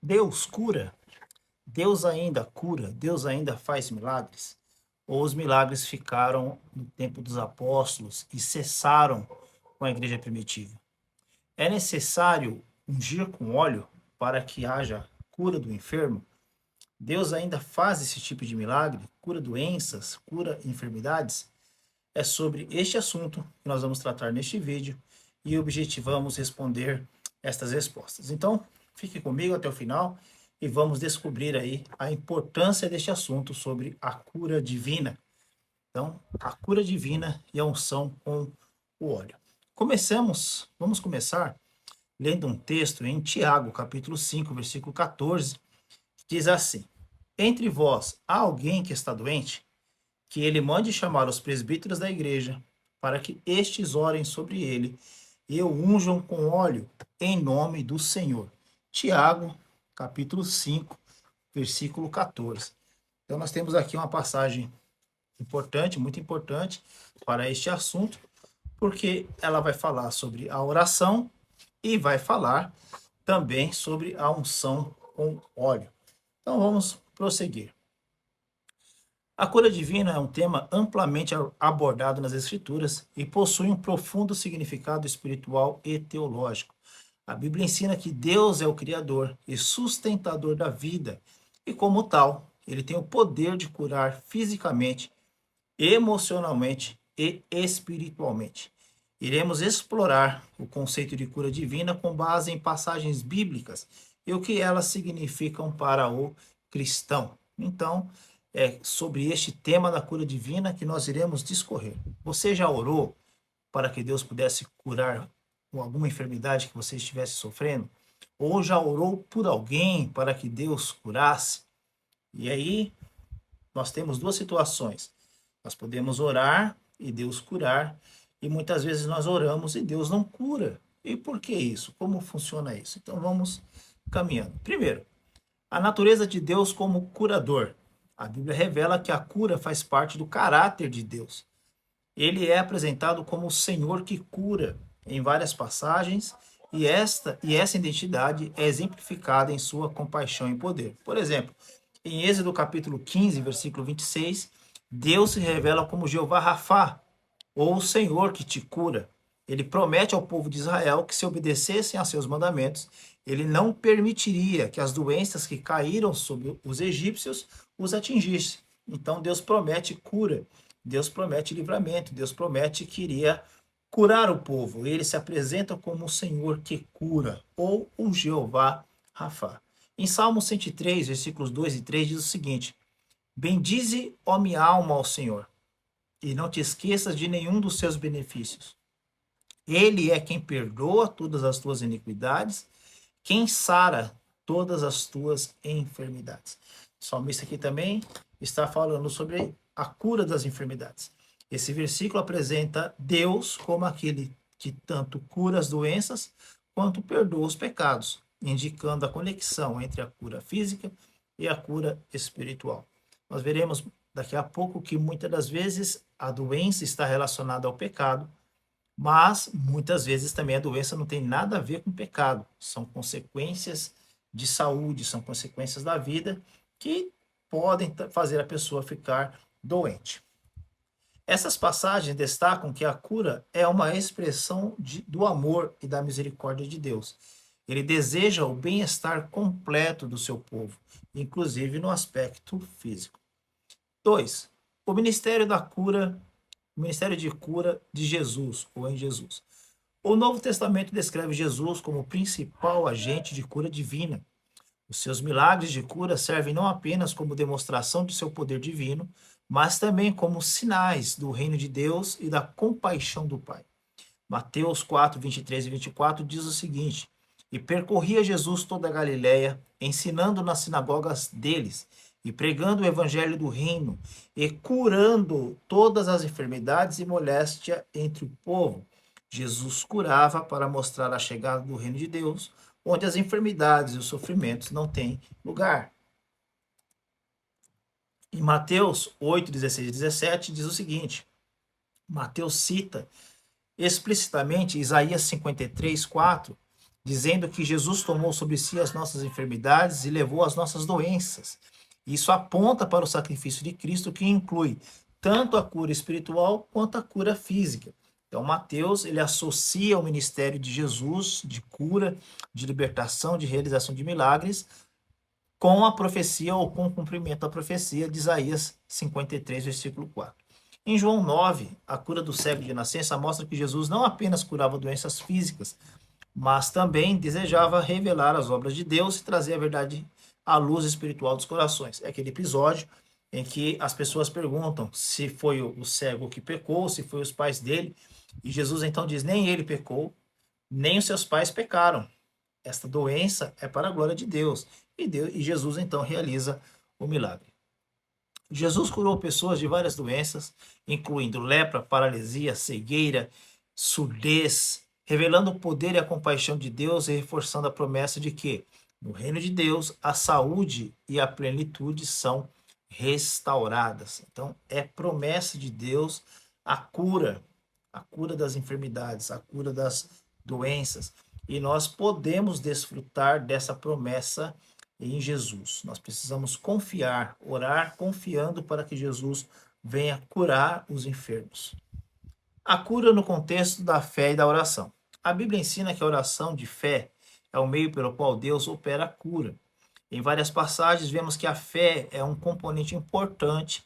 Deus cura? Deus ainda cura? Deus ainda faz milagres? Ou os milagres ficaram no tempo dos apóstolos e cessaram com a igreja primitiva? É necessário ungir com óleo para que haja cura do enfermo? Deus ainda faz esse tipo de milagre? Cura doenças? Cura enfermidades? É sobre este assunto que nós vamos tratar neste vídeo e objetivamos responder estas respostas. Então, fique comigo até o final e vamos descobrir aí a importância deste assunto sobre a cura divina. Então, a cura divina e a unção com o óleo. Vamos começar lendo um texto em Tiago, capítulo 5, versículo 14, que diz assim: Entre vós há alguém que está doente? Que ele mande chamar os presbíteros da igreja, para que estes orem sobre ele e o unjam com óleo em nome do Senhor. Tiago, capítulo 5, versículo 14. Então nós temos aqui uma passagem importante, muito importante para este assunto, porque ela vai falar sobre a oração e vai falar também sobre a unção com óleo. Então vamos prosseguir. A cura divina é um tema amplamente abordado nas Escrituras e possui um profundo significado espiritual e teológico. A Bíblia ensina que Deus é o Criador e sustentador da vida, e, como tal, ele tem o poder de curar fisicamente, emocionalmente e espiritualmente. Iremos explorar o conceito de cura divina com base em passagens bíblicas e o que elas significam para o cristão. Então, é sobre este tema da cura divina que nós iremos discorrer. Você já orou para que Deus pudesse curar alguma enfermidade que você estivesse sofrendo? Ou já orou por alguém para que Deus curasse? E aí, nós temos duas situações. Nós podemos orar e Deus curar, e muitas vezes nós oramos e Deus não cura. E por que isso? Como funciona isso? Então vamos caminhando. Primeiro, a natureza de Deus como curador. A Bíblia revela que a cura faz parte do caráter de Deus. Ele é apresentado como o Senhor que cura em várias passagens, e essa identidade é exemplificada em sua compaixão e poder. Por exemplo, em Êxodo capítulo 15, versículo 26, Deus se revela como Jeová Rafá, ou o Senhor que te cura. Ele promete ao povo de Israel que, se obedecessem a seus mandamentos, ele não permitiria que as doenças que caíram sobre os egípcios os atingissem. Então Deus promete cura, Deus promete livramento, Deus promete que iria curar o povo. Ele se apresenta como o Senhor que cura, ou o Jeová Rafá. Em Salmo 103, versículos 2 e 3, diz o seguinte: Bendize, ó minha alma, ao Senhor, e não te esqueças de nenhum dos seus benefícios. Ele é quem perdoa todas as tuas iniquidades, quem sara todas as tuas enfermidades. O salmista aqui também está falando sobre a cura das enfermidades. Esse versículo apresenta Deus como aquele que tanto cura as doenças quanto perdoa os pecados, indicando a conexão entre a cura física e a cura espiritual. Nós veremos daqui a pouco que muitas das vezes a doença está relacionada ao pecado, mas muitas vezes também a doença não tem nada a ver com pecado. São consequências de saúde, são consequências da vida que podem fazer a pessoa ficar doente. Essas passagens destacam que a cura é uma expressão do amor e da misericórdia de Deus. Ele deseja o bem-estar completo do seu povo, inclusive no aspecto físico. 2. O ministério da cura, o ministério de cura de Jesus, ou em Jesus. O Novo Testamento descreve Jesus como o principal agente de cura divina. Os seus milagres de cura servem não apenas como demonstração de seu poder divino, mas também como sinais do reino de Deus e da compaixão do Pai. Mateus 4, 23 e 24 diz o seguinte: E percorria Jesus toda a Galiléia, ensinando nas sinagogas deles, e pregando o evangelho do reino, e curando todas as enfermidades e moléstia entre o povo. Jesus curava para mostrar a chegada do reino de Deus, onde as enfermidades e os sofrimentos não têm lugar. Em Mateus 8, 16 e 17 diz o seguinte: Mateus cita explicitamente Isaías 53, 4, dizendo que Jesus tomou sobre si as nossas enfermidades e levou as nossas doenças. Isso aponta para o sacrifício de Cristo, que inclui tanto a cura espiritual quanto a cura física. Então, Mateus, ele associa o ministério de Jesus, de cura, de libertação, de realização de milagres, com a profecia ou com o cumprimento da profecia de Isaías 53, versículo 4. Em João 9, a cura do cego de nascença mostra que Jesus não apenas curava doenças físicas, mas também desejava revelar as obras de Deus e trazer a verdade à luz espiritual dos corações. É aquele episódio em que as pessoas perguntam se foi o cego que pecou, se foi os pais dele, e Jesus então diz: nem ele pecou, nem os seus pais pecaram. Esta doença é para a glória de Deus. E Jesus então realiza o milagre. Jesus curou pessoas de várias doenças, incluindo lepra, paralisia, cegueira, surdez, revelando o poder e a compaixão de Deus e reforçando a promessa de que, no reino de Deus, a saúde e a plenitude são restauradas. Então, é promessa de Deus a cura das enfermidades, a cura das doenças. E nós podemos desfrutar dessa promessa em Jesus. Nós precisamos confiar, orar confiando para que Jesus venha curar os enfermos. A cura no contexto da fé e da oração. A Bíblia ensina que a oração de fé é o meio pelo qual Deus opera a cura. Em várias passagens, vemos que a fé é um componente importante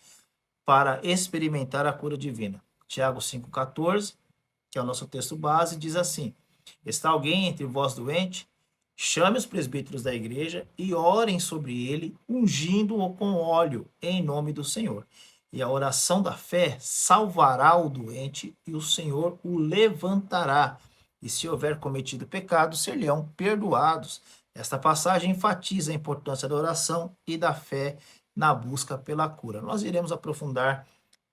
para experimentar a cura divina. Tiago 5,14, que é o nosso texto base, diz assim: está alguém entre vós doente? Chame os presbíteros da igreja e orem sobre ele, ungindo-o com óleo, em nome do Senhor. E a oração da fé salvará o doente, e o Senhor o levantará. E se houver cometido pecado, ser-lhe-ão perdoados. Esta passagem enfatiza a importância da oração e da fé na busca pela cura. Nós iremos aprofundar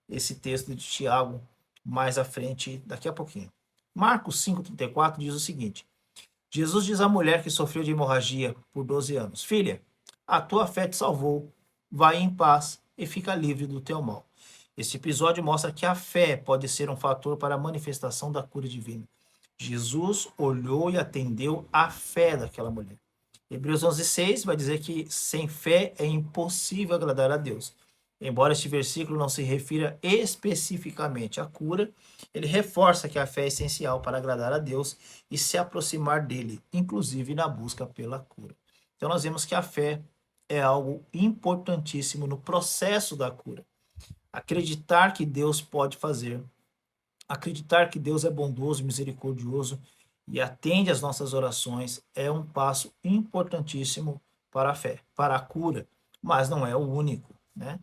esse texto de Tiago mais à frente, daqui a pouquinho. Marcos 5,34 diz o seguinte: Jesus diz à mulher que sofreu de hemorragia por 12 anos: filha, a tua fé te salvou, vai em paz e fica livre do teu mal. Este episódio mostra que a fé pode ser um fator para a manifestação da cura divina. Jesus olhou e atendeu a fé daquela mulher. Hebreus 11,6 vai dizer que sem fé é impossível agradar a Deus. Embora este versículo não se refira especificamente à cura, ele reforça que a fé é essencial para agradar a Deus e se aproximar dele, inclusive na busca pela cura. Então nós vemos que a fé é algo importantíssimo no processo da cura. Acreditar que Deus pode fazer, acreditar que Deus é bondoso, misericordioso e atende às nossas orações é um passo importantíssimo para a fé, para a cura, mas não é o único, né?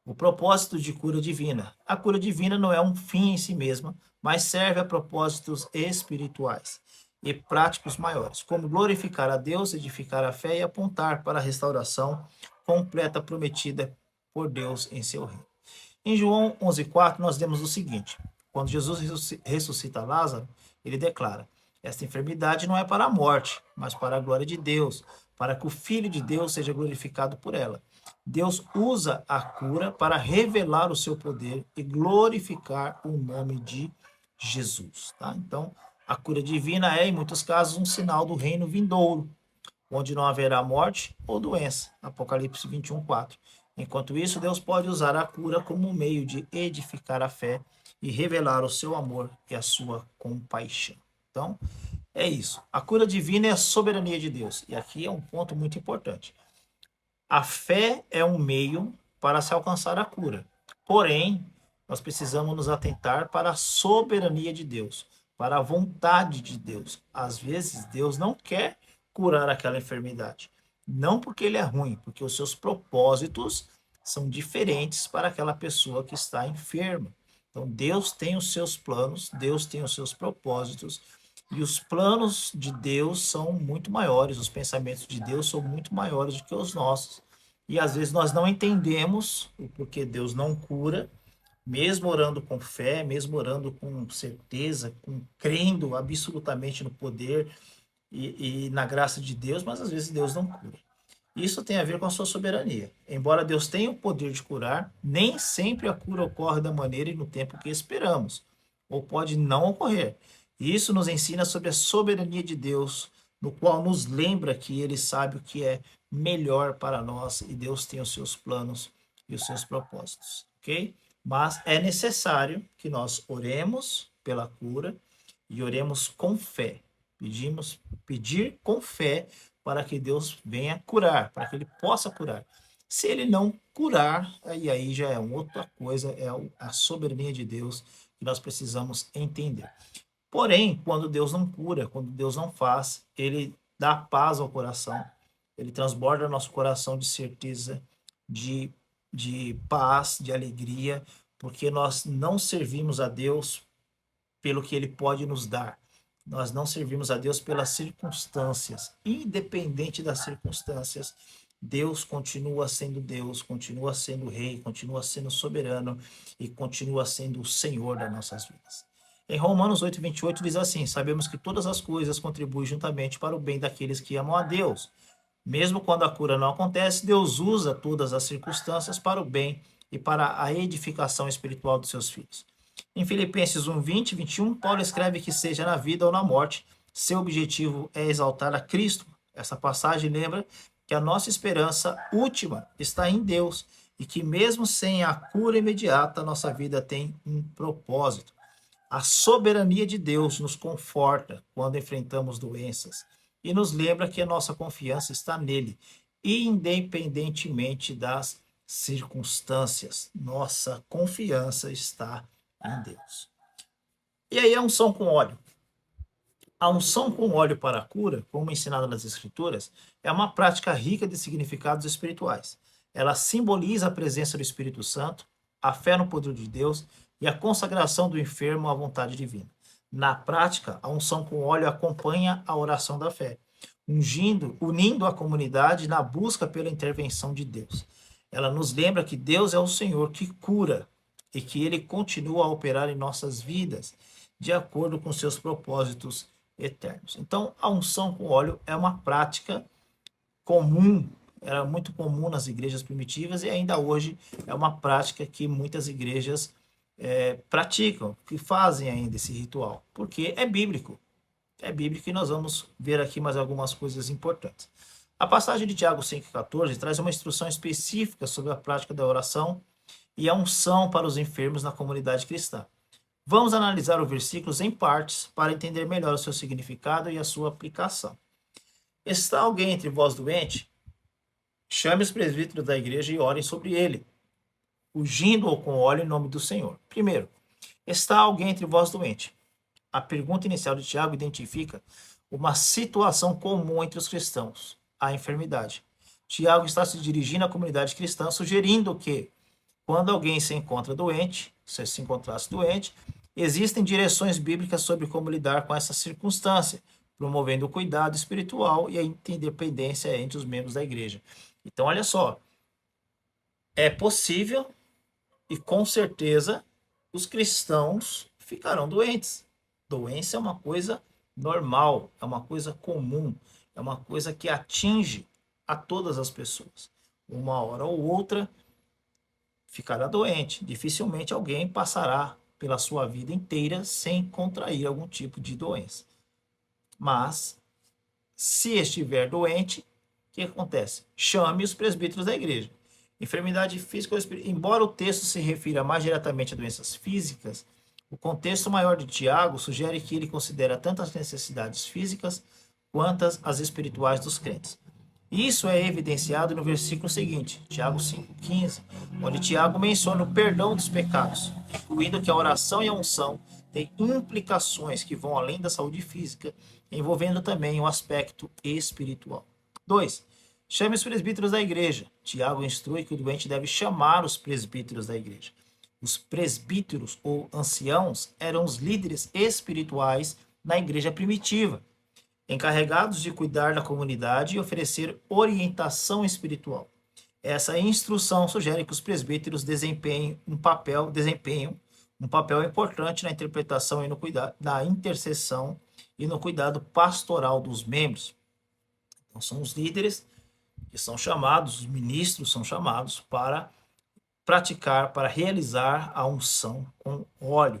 O propósito de cura divina. A cura divina não é um fim em si mesma, mas serve a propósitos espirituais e práticos maiores, como glorificar a Deus, edificar a fé e apontar para a restauração completa prometida por Deus em seu reino. Em João 11,4 nós vemos o seguinte: quando Jesus ressuscita Lázaro, ele declara: esta enfermidade não é para a morte, mas para a glória de Deus, para que o Filho de Deus seja glorificado por ela. Deus usa a cura para revelar o seu poder e glorificar o nome de Jesus. Tá? Então, a cura divina é, em muitos casos, um sinal do reino vindouro, onde não haverá morte ou doença. Apocalipse 21,4. Enquanto isso, Deus pode usar a cura como um meio de edificar a fé e revelar o seu amor e a sua compaixão. Então, é isso. A cura divina é a soberania de Deus. E aqui é um ponto muito importante. A fé é um meio para se alcançar a cura. Porém, nós precisamos nos atentar para a soberania de Deus, para a vontade de Deus. Às vezes, Deus não quer curar aquela enfermidade. Não porque ele é ruim, porque os seus propósitos são diferentes para aquela pessoa que está enferma. Então, Deus tem os seus planos, Deus tem os seus propósitos, e os planos de Deus são muito maiores, os pensamentos de Deus são muito maiores do que os nossos. E às vezes nós não entendemos o porquê Deus não cura, mesmo orando com fé, mesmo orando com certeza, crendo absolutamente no poder e na graça de Deus, mas às vezes Deus não cura. Isso tem a ver com a sua soberania. Embora Deus tenha o poder de curar, nem sempre a cura ocorre da maneira e no tempo que esperamos, ou pode não ocorrer. Isso nos ensina sobre a soberania de Deus no qual nos lembra que Ele sabe o que é melhor para nós e Deus tem os seus planos e os seus propósitos, ok? Mas é necessário que nós oremos pela cura e oremos com fé. Pedir com fé para que Deus venha curar, para que Ele possa curar. Se Ele não curar, aí já é outra coisa, é a soberania de Deus que nós precisamos entender. Porém, quando Deus não cura, quando Deus não faz, Ele dá paz ao coração, Ele transborda nosso coração de certeza, de, de paz, de alegria, porque nós não servimos a Deus pelo que Ele pode nos dar. Nós não servimos a Deus pelas circunstâncias. Independente das circunstâncias, Deus continua sendo Deus, continua sendo Rei, continua sendo soberano e continua sendo o Senhor das nossas vidas. Em Romanos 8:28 diz assim: sabemos que todas as coisas contribuem juntamente para o bem daqueles que amam a Deus. Mesmo quando a cura não acontece, Deus usa todas as circunstâncias para o bem e para a edificação espiritual dos seus filhos. Em Filipenses 1:20 e 21, Paulo escreve que seja na vida ou na morte, seu objetivo é exaltar a Cristo. Essa passagem lembra que a nossa esperança última está em Deus e que mesmo sem a cura imediata, nossa vida tem um propósito. A soberania de Deus nos conforta quando enfrentamos doenças e nos lembra que a nossa confiança está nele, independentemente das circunstâncias. Nossa confiança está em Deus. E aí a unção com óleo. A unção com óleo para a cura, como ensinado nas Escrituras, é uma prática rica de significados espirituais. Ela simboliza a presença do Espírito Santo, a fé no poder de Deus e a consagração do enfermo à vontade divina. Na prática, a unção com óleo acompanha a oração da fé, unindo a comunidade na busca pela intervenção de Deus. Ela nos lembra que Deus é o Senhor que cura e que Ele continua a operar em nossas vidas de acordo com seus propósitos eternos. Então, a unção com óleo é uma prática comum, era muito comum nas igrejas primitivas e ainda hoje é uma prática que muitas igrejas praticam, que fazem ainda esse ritual, porque é bíblico. É bíblico e nós vamos ver aqui mais algumas coisas importantes. A passagem de Tiago 5,14 traz uma instrução específica sobre a prática da oração e a unção para os enfermos na comunidade cristã. Vamos analisar os versículos em partes para entender melhor o seu significado e a sua aplicação. Está alguém entre vós doente? Chame os presbíteros da igreja e orem sobre ele, ungindo-o com óleo em nome do Senhor. Primeiro, está alguém entre vós doente? A pergunta inicial de Tiago identifica uma situação comum entre os cristãos, a enfermidade. Tiago está se dirigindo à comunidade cristã, sugerindo que, quando alguém se encontra doente, se encontrasse doente, existem direções bíblicas sobre como lidar com essa circunstância, promovendo o cuidado espiritual e a interdependência entre os membros da igreja. Então, olha só, é possível e com certeza os cristãos ficarão doentes. Doença é uma coisa normal, é uma coisa comum, é uma coisa que atinge a todas as pessoas. Uma hora ou outra ficará doente. Dificilmente alguém passará pela sua vida inteira sem contrair algum tipo de doença. Mas, se estiver doente, o que acontece? Chame os presbíteros da igreja. Enfermidade física ou espiritual. Embora o texto se refira mais diretamente a doenças físicas, o contexto maior de Tiago sugere que ele considera tanto as necessidades físicas quanto as espirituais dos crentes. Isso é evidenciado no versículo seguinte, Tiago 5,15, onde Tiago menciona o perdão dos pecados, incluindo que a oração e a unção têm implicações que vão além da saúde física, envolvendo também o aspecto espiritual. 2. Chame os presbíteros da igreja. Tiago instrui que o doente deve chamar os presbíteros da igreja. Os presbíteros ou anciãos eram os líderes espirituais na igreja primitiva, encarregados de cuidar da comunidade e oferecer orientação espiritual. Essa instrução sugere que os presbíteros desempenhem um papel importante na interpretação e no cuidado, na intercessão e no cuidado pastoral dos membros. Então, são os líderes que são chamados, os ministros são chamados para praticar, para realizar a unção com óleo.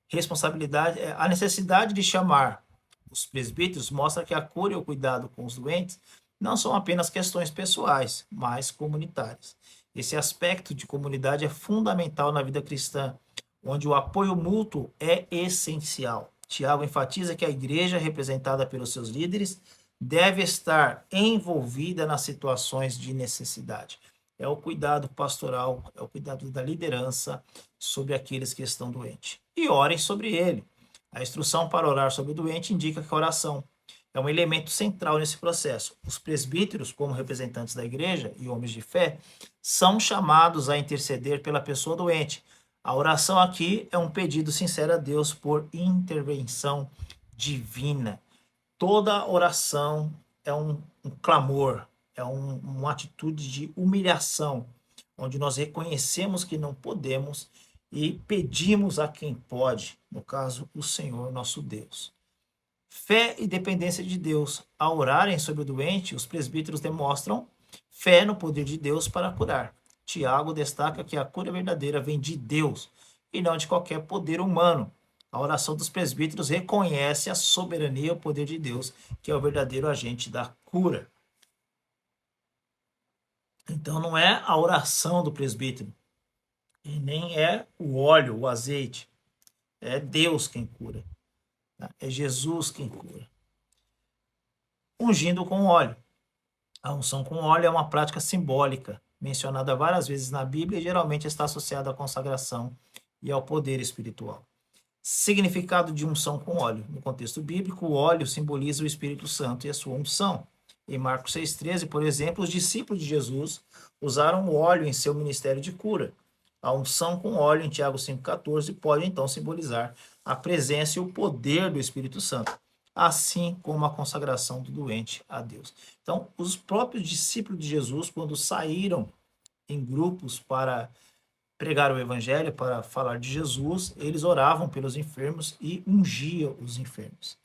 Responsabilidade, a necessidade de chamar os presbíteros mostra que a cura e o cuidado com os doentes não são apenas questões pessoais, mas comunitárias. Esse aspecto de comunidade é fundamental na vida cristã, onde o apoio mútuo é essencial. Tiago enfatiza que a igreja, representada pelos seus líderes, deve estar envolvida nas situações de necessidade. É o cuidado pastoral, é o cuidado da liderança sobre aqueles que estão doentes. E orem sobre ele. A instrução para orar sobre o doente indica que a oração é um elemento central nesse processo. Os presbíteros, como representantes da igreja e homens de fé, são chamados a interceder pela pessoa doente. A oração aqui é um pedido sincero a Deus por intervenção divina. Toda oração é um clamor, é uma atitude de humilhação, onde nós reconhecemos que não podemos e pedimos a quem pode, no caso, o Senhor nosso Deus. Fé e dependência de Deus. Ao orarem sobre o doente, os presbíteros demonstram fé no poder de Deus para curar. Tiago destaca que a cura verdadeira vem de Deus e não de qualquer poder humano. A oração dos presbíteros reconhece a soberania e o poder de Deus, que é o verdadeiro agente da cura. Então não é a oração do presbítero, e nem é o óleo, o azeite. É Deus quem cura. É Jesus quem cura. Ungindo com óleo. A unção com óleo é uma prática simbólica, mencionada várias vezes na Bíblia e geralmente está associada à consagração e ao poder espiritual. Significado de unção com óleo. No contexto bíblico, o óleo simboliza o Espírito Santo e a sua unção. Em Marcos 6,13, por exemplo, os discípulos de Jesus usaram o óleo em seu ministério de cura. A unção com óleo, em Tiago 5,14, pode então simbolizar a presença e o poder do Espírito Santo, assim como a consagração do doente a Deus. Então, os próprios discípulos de Jesus, quando saíram em grupos para pregar o evangelho, para falar de Jesus, eles oravam pelos enfermos e ungiam os enfermos.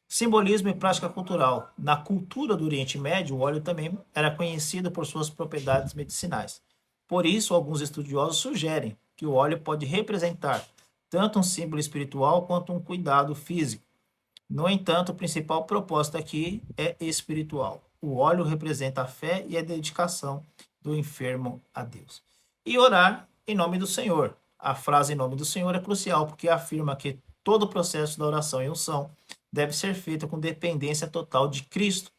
Simbolismo e prática cultural. Na cultura do Oriente Médio, o óleo também era conhecido por suas propriedades medicinais. Por isso, alguns estudiosos sugerem que o óleo pode representar tanto um símbolo espiritual quanto um cuidado físico. No entanto, o principal propósito aqui é espiritual. O óleo representa a fé e a dedicação do enfermo a Deus. E orar em nome do Senhor. A frase em nome do Senhor é crucial porque afirma que todo o processo da oração e unção deve ser feito com dependência total de Cristo.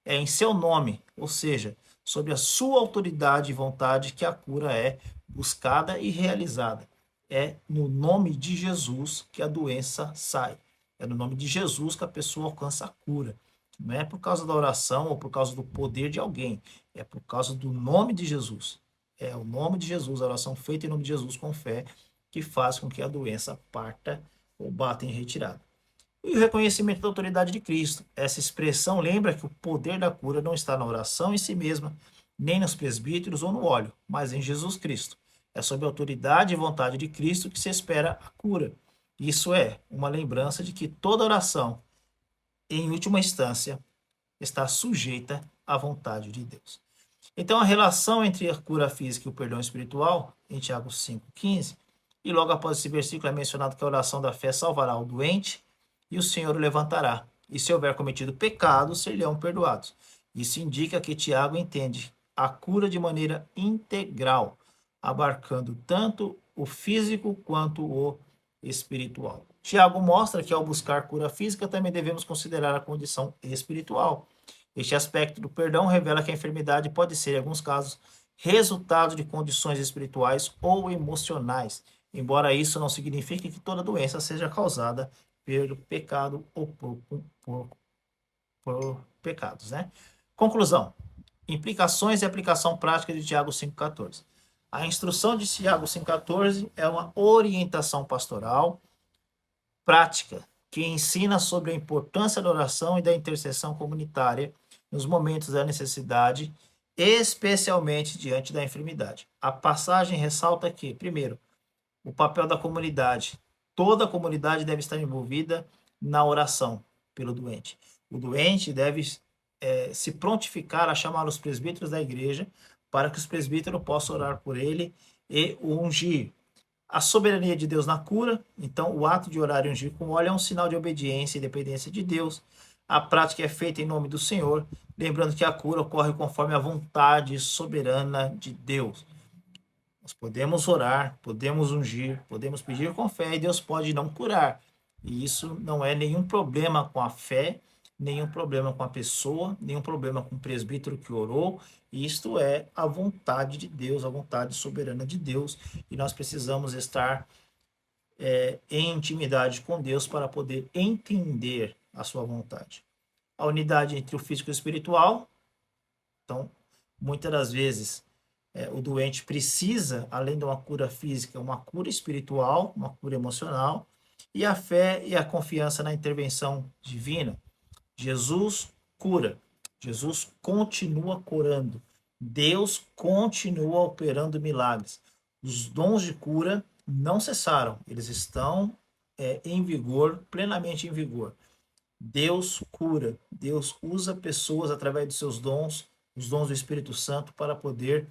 É em seu nome, ou seja, sob a sua autoridade e vontade, que a cura é buscada e realizada. É no nome de Jesus que a doença sai. É no nome de Jesus que a pessoa alcança a cura. Não é por causa da oração ou por causa do poder de alguém. É por causa do nome de Jesus. É o nome de Jesus, a oração feita em nome de Jesus com fé, que faz com que a doença parta ou bata em retirada. E o reconhecimento da autoridade de Cristo. Essa expressão lembra que o poder da cura não está na oração em si mesma, nem nos presbíteros ou no óleo, mas em Jesus Cristo. É sob a autoridade e vontade de Cristo que se espera a cura. Isso é uma lembrança de que toda oração, em última instância, está sujeita à vontade de Deus. Então, a relação entre a cura física e o perdão espiritual, em Tiago 5,15, e logo após esse versículo é mencionado que a oração da fé salvará o doente e o Senhor o levantará. E se houver cometido pecado, ser-lhe-ão perdoados. Isso indica que Tiago entende a cura de maneira integral, abarcando tanto o físico quanto o espiritual. Tiago mostra que ao buscar cura física também devemos considerar a condição espiritual. Este aspecto do perdão revela que a enfermidade pode ser, em alguns casos, resultado de condições espirituais ou emocionais, embora isso não signifique que toda doença seja causada pelo pecado ou por pecados, né? Conclusão. Implicações e aplicação prática de Tiago 5,14. A instrução de Tiago 5,14 é uma orientação pastoral prática que ensina sobre a importância da oração e da intercessão comunitária nos momentos da necessidade, especialmente diante da enfermidade. A passagem ressalta que, primeiro, o papel da comunidade. Toda a comunidade deve estar envolvida na oração pelo doente. O doente deve se prontificar a chamar os presbíteros da igreja para que os presbíteros possam orar por ele e o ungir. A soberania de Deus na cura, então o ato de orar e ungir com óleo é um sinal de obediência e dependência de Deus. A prática é feita em nome do Senhor, lembrando que a cura ocorre conforme a vontade soberana de Deus. Nós podemos orar, podemos ungir, podemos pedir com fé e Deus pode não curar. E isso não é nenhum problema com a fé, nenhum problema com a pessoa, nenhum problema com o presbítero que orou. Isto é a vontade de Deus, a vontade soberana de Deus. E nós precisamos estar em intimidade com Deus para poder entender a sua vontade. A unidade entre o físico e o espiritual. Então, muitas das vezes, o doente precisa, além de uma cura física, uma cura espiritual, uma cura emocional, e a fé e a confiança na intervenção divina. Jesus cura, Jesus continua curando, Deus continua operando milagres. Os dons de cura não cessaram, eles estão em vigor, plenamente em vigor. Deus cura, Deus usa pessoas através dos seus dons, os dons do Espírito Santo, para poder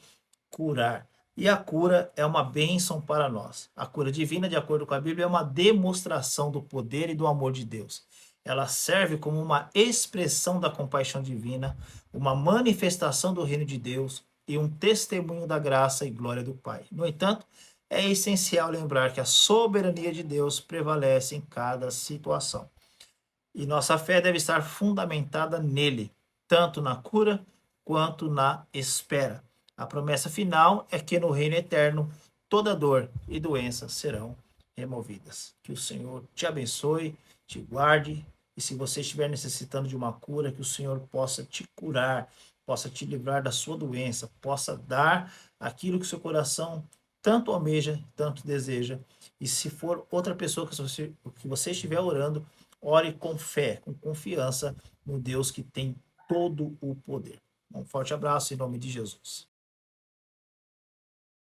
curar. E a cura é uma bênção para nós. A cura divina, de acordo com a Bíblia, é uma demonstração do poder e do amor de Deus. Ela serve como uma expressão da compaixão divina, uma manifestação do reino de Deus e um testemunho da graça e glória do Pai. No entanto, é essencial lembrar que a soberania de Deus prevalece em cada situação. E nossa fé deve estar fundamentada nele, tanto na cura quanto na espera. A promessa final é que no reino eterno toda dor e doença serão removidas. Que o Senhor te abençoe, te guarde, e se você estiver necessitando de uma cura, que o Senhor possa te curar, possa te livrar da sua doença, possa dar aquilo que o seu coração tanto almeja, tanto deseja. E se for outra pessoa que você estiver orando, ore com fé, com confiança no Deus que tem todo o poder. Um forte abraço em nome de Jesus.